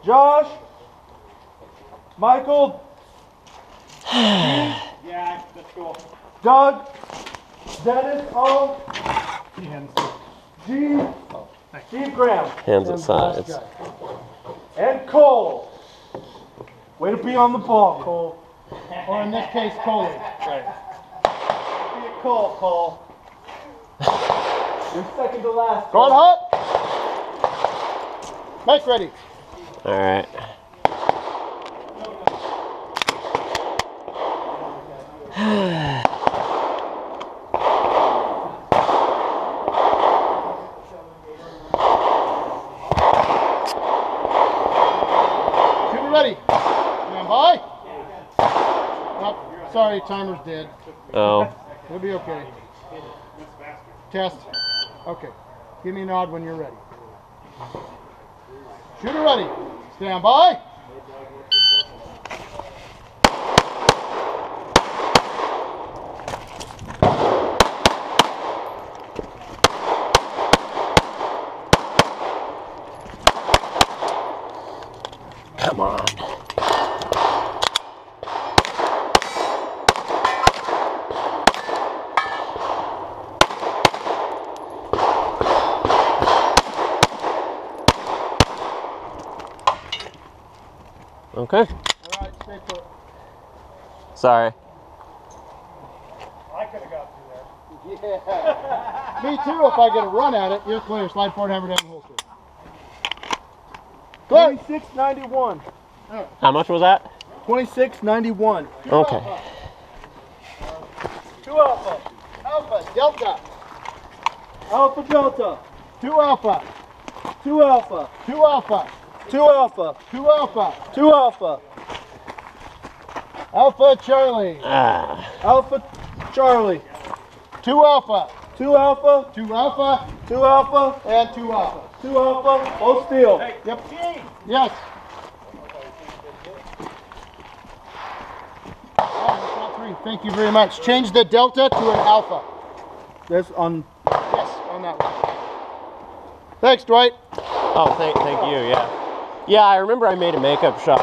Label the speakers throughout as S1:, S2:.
S1: Josh, Michael,
S2: Yeah, that's cool.
S1: Doug, Dennis, O, G, Steve Graham.
S3: Hands at sides.
S1: And Cole. Way to be on the ball, Cole. Or in this case, Coley.
S2: Right.
S1: Be a Cole. You're second to last.
S4: Going hot. Mike ready.
S3: All right.
S4: Shooter ready. Stand by. Oh, sorry, timer's dead.
S3: Oh.
S4: It'll be okay. Test. Okay. Give me a nod when you're ready. Shooter ready. Stand by.
S3: Come on. Okay.
S4: All right, stay put.
S3: Sorry.
S2: I could have got through
S4: Yeah. Me too, if I get a run at it. You're clear. Slide forward, hammer down, holster. Clear.
S1: 2691.
S3: How much was that?
S1: 2691.
S3: Okay.
S1: 2 alpha.
S4: Alpha, delta.
S1: Alpha Delta.
S4: 2 alpha.
S1: 2 alpha.
S4: 2 alpha.
S1: 2 alpha.
S4: 2 alpha.
S1: 2 alpha.
S4: Alpha Charlie.
S3: Ah.
S1: Alpha Charlie.
S4: 2 alpha.
S1: 2 alpha.
S4: 2 alpha.
S1: 2 alpha.
S4: And 2 alpha.
S1: 2 alpha. Both steel.
S4: Yep. Yes. Oh, that's not 3. Thank you very much. Change the delta to an alpha.
S1: That's on.
S4: Yes, on that one. Thanks, Dwight.
S3: Oh, thank you. Yeah. Yeah, I remember I made a makeup shot.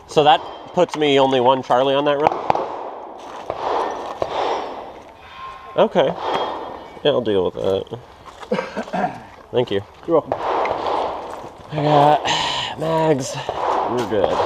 S3: So that puts me only 1 Charlie on that run? Okay. Yeah, I'll deal with that. Thank you.
S1: You're welcome.
S3: I got mags. We're good.